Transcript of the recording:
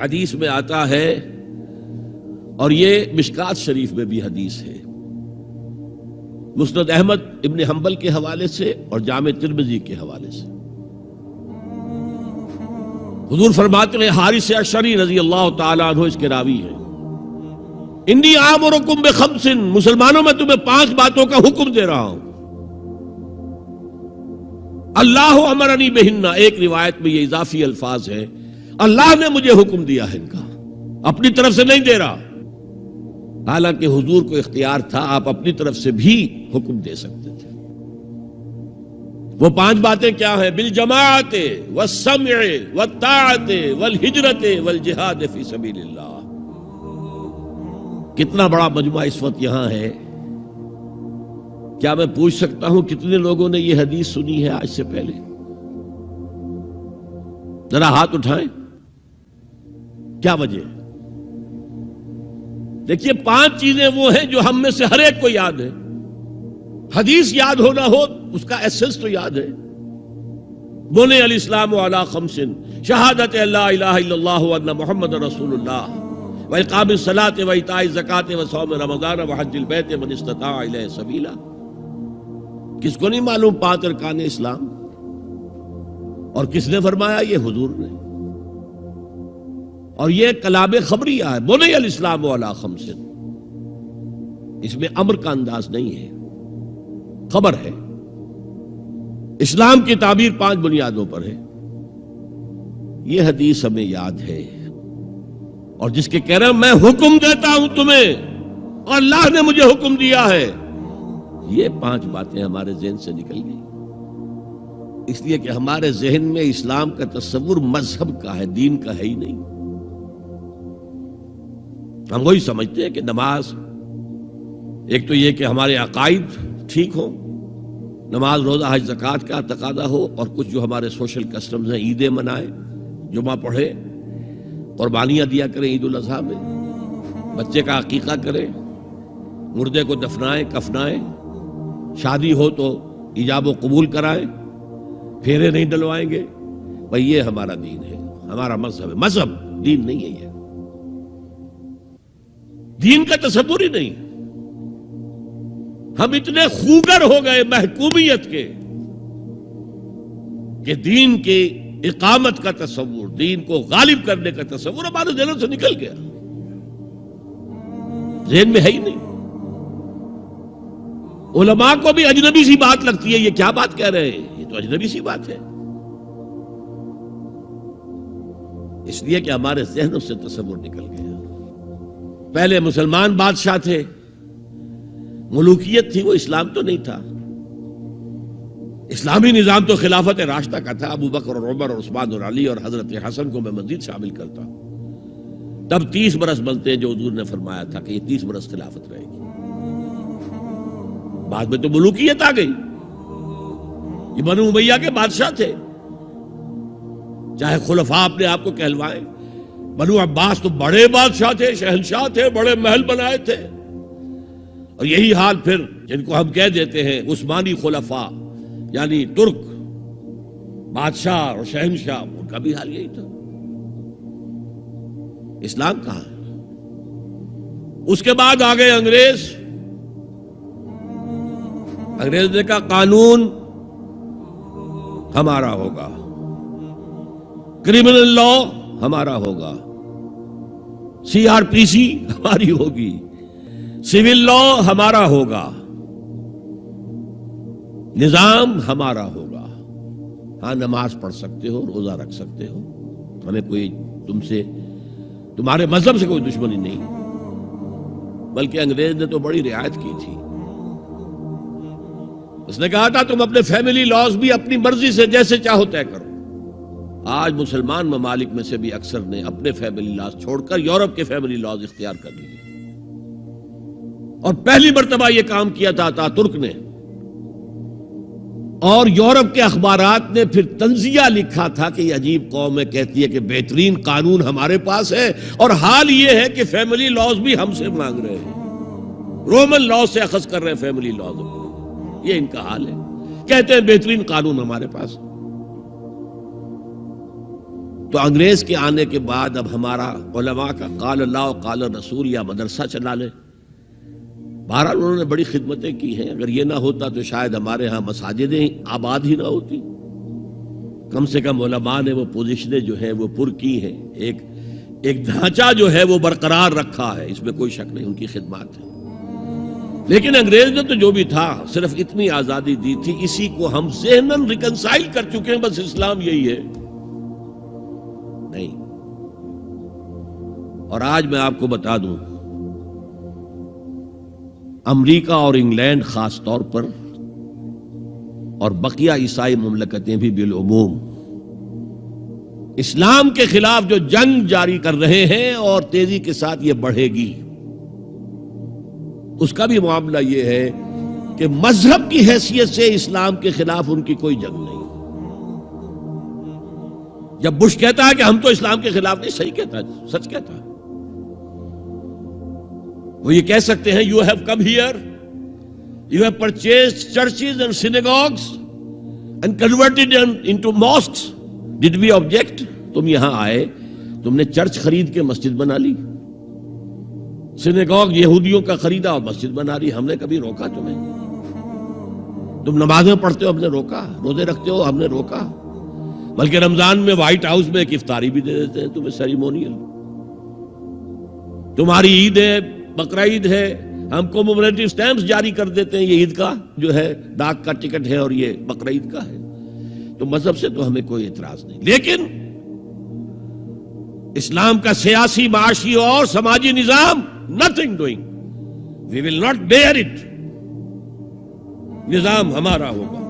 حدیث میں آتا ہے، اور یہ مشکات شریف میں بھی حدیث ہے، مسند احمد ابن حنبل کے حوالے سے اور جامع ترمذی کے حوالے سے، حضور فرماتے ہیں، حارث اشعری رضی اللہ تعالیٰ عنہ اس کے راوی ہیں، انی آمرکم بخمس، مسلمانوں میں تمہیں 5 باتوں کا حکم دے رہا ہوں، اللہ امرنی بہن، ایک روایت میں یہ اضافی الفاظ ہیں، اللہ نے مجھے حکم دیا ہے ان کا، اپنی طرف سے نہیں دے رہا، حالانکہ حضور کو اختیار تھا، آپ اپنی طرف سے بھی حکم دے سکتے تھے۔ وہ 5 باتیں کیا ہیں؟ بالجماعت والسمع والطاعت والہجرت والجہاد فی سبیل اللہ۔ کتنا بڑا مجمع اس وقت یہاں ہے، کیا میں پوچھ سکتا ہوں کتنے لوگوں نے یہ حدیث سنی ہے آج سے پہلے؟ ذرا ہاتھ اٹھائیں، کیا وجہ ہے؟ دیکھیے 5 چیزیں وہ ہیں جو ہم میں سے ہر ایک کو یاد ہے، حدیث یاد ہونا ہو اس کا ایسنس تو یاد ہے۔ بنی الاسلام علی 5، شہادت لا الہ الا اللہ وان محمد رسول اللہ، واقام الصلاۃ وایتاء الزکاۃ وصوم رمضان وحج البیت من استطاع الیہ سبیلا۔ کس کو نہیں معلوم 5 ارکان اسلام؟ اور کس نے فرمایا؟ یہ حضور نے۔ اور یہ کلام خبریہ ہے، بنی الاسلام علی 5، اس میں امر کا انداز نہیں ہے، خبر ہے۔ اسلام کی تعبیر 5 بنیادوں پر ہے، یہ حدیث ہمیں یاد ہے۔ اور جس کے کہہ رہے ہیں میں حکم دیتا ہوں تمہیں اور اللہ نے مجھے حکم دیا ہے، یہ 5 باتیں ہمارے ذہن سے نکل گئی، اس لیے کہ ہمارے ذہن میں اسلام کا تصور مذہب کا ہے، دین کا ہے ہی نہیں۔ ہم وہی سمجھتے ہیں کہ نماز، ایک تو یہ کہ ہمارے عقائد ٹھیک ہوں، نماز روزہ حج زکوٰۃ کا تقاضا ہو، اور کچھ جو ہمارے سوشل کسٹمز ہیں، عیدیں منائیں، جمعہ پڑھے، قربانیاں دیا کریں عید الاضحیٰ میں، بچے کا عقیقہ کریں، مردے کو دفنائیں کفنائیں، شادی ہو تو ایجاب و قبول کرائیں، پھیرے نہیں ڈلوائیں گے، بھئی یہ ہمارا دین ہے، ہمارا مذہب ہے۔ مذہب دین نہیں ہے، یہ دین کا تصور ہی نہیں۔ ہم اتنے خوگر ہو گئے محکومیت کے کہ دین کی اقامت کا تصور، دین کو غالب کرنے کا تصور ہمارے ذہنوں سے نکل گیا، ذہن میں ہے ہی نہیں۔ علماء کو بھی اجنبی سی بات لگتی ہے، یہ کیا بات کہہ رہے ہیں، یہ تو اجنبی سی بات ہے، اس لیے کہ ہمارے ذہنوں سے تصور نکل گیا۔ پہلے مسلمان بادشاہ تھے، ملوکیت تھی، وہ اسلام تو نہیں تھا۔ اسلامی نظام تو خلافت راشدہ کا تھا، ابو بکر اور عمر اور عثمان اور علی اور حضرت حسن کو میں مزید شامل کرتا ہوں۔ تب 30 برس بنتے ہیں جو حضور نے فرمایا تھا کہ یہ 30 برس خلافت رہے گی۔ بعد میں تو ملوکیت آ گئی، یہ بنو امیہ کے بادشاہ تھے، چاہے خلفاء اپنے آپ کو کہلوائیں۔ بنو عباس تو بڑے بادشاہ تھے، شہنشاہ تھے، بڑے محل بنائے تھے، اور یہی حال پھر جن کو ہم کہہ دیتے ہیں عثمانی خلفاء، یعنی ترک بادشاہ اور شہنشاہ، ان کا بھی حال یہی تھا۔ اسلام کہاں ہے؟ اس کے بعد آ گئے انگریز۔ انگریز نے کہا قانون ہمارا ہوگا، کرمنل لا ہمارا ہوگا، CRPC ہماری ہوگی، سول لا ہمارا ہوگا، نظام ہمارا ہوگا۔ ہاں نماز پڑھ سکتے ہو، روزہ رکھ سکتے ہو، ہمیں کوئی تمہارے مذہب سے کوئی دشمنی نہیں، بلکہ انگریز نے تو بڑی رعایت کی تھی۔ اس نے کہا تھا تم اپنے فیملی لاز بھی اپنی مرضی سے جیسے چاہو طے کرو۔ آج مسلمان ممالک میں سے بھی اکثر نے اپنے فیملی لاز چھوڑ کر یورپ کے فیملی لاز اختیار کر لیے، اور پہلی مرتبہ یہ کام کیا تھا ترک نے، اور یورپ کے اخبارات نے پھر تنزیہ لکھا تھا کہ یہ عجیب قوم ہے، کہتی ہے کہ بہترین قانون ہمارے پاس ہے، اور حال یہ ہے کہ فیملی لاز بھی ہم سے مانگ رہے ہیں، رومن لاز سے اخذ کر رہے ہیں فیملی لاز، یہ ان کا حال ہے، کہتے ہیں بہترین قانون ہمارے پاس۔ تو انگریز کے آنے کے بعد اب ہمارا علماء کا قال اللہ و قال رسول یا مدرسہ چلا لے. بہرحال انہوں نے بڑی خدمتیں کی ہیں. اگر یہ نہ ہوتا تو شاید ہمارے ہاں مساجدیں آباد ہی نہ ہوتی. کم سے کم علماء نے وہ پوزیشنیں جو ہیں وہ پر کی ہیں. ایک ڈھانچہ جو ہے وہ برقرار رکھا ہے, اس میں کوئی شک نہیں, ان کی خدمات ہے. لیکن انگریز نے تو جو بھی تھا صرف اتنی آزادی دی تھی, اسی کو ہم ذہناً ریکنسائل کر چکے ہیں. بس اسلام یہی ہے نہیں. اور آج میں آپ کو بتا دوں, امریکہ اور انگلینڈ خاص طور پر اور بقیہ عیسائی مملکتیں بھی بالعموم اسلام کے خلاف جو جنگ جاری کر رہے ہیں اور تیزی کے ساتھ یہ بڑھے گی, اس کا بھی معاملہ یہ ہے کہ مذہب کی حیثیت سے اسلام کے خلاف ان کی کوئی جنگ نہیں. جب بش کہتا ہے کہ ہم تو اسلام کے خلاف نہیں, صحیح کہتا ہے, سچ کہتا ہے. وہ یہ کہہ سکتے ہیں, you have come here, you have purchased churches and synagogues and converted into mosques, did we object? تم یہاں آئے, تم نے چرچ خرید کے مسجد بنا لی, سینیگوگ یہودیوں کا خریدا اور مسجد بنا لی, ہم نے کبھی روکا تمہیں؟ تم نمازیں پڑھتے ہو, ہم نے روکا؟ روزے رکھتے ہو, ہم نے روکا؟ بلکہ رمضان میں وائٹ ہاؤس میں ایک افطاری بھی دے دیتے ہیں تمہیں, سیریمونیل. تمہاری عید ہے, بقرہ عید ہے, ہم کومیموریٹو سٹیمپس جاری کر دیتے ہیں, یہ عید کا جو ہے ڈاک کا ٹکٹ ہے اور یہ بقرہ عید کا ہے. تو مذہب سے تو ہمیں کوئی اعتراض نہیں, لیکن اسلام کا سیاسی, معاشی اور سماجی نظام, nothing doing. We will not bear it. نظام ہمارا ہوگا.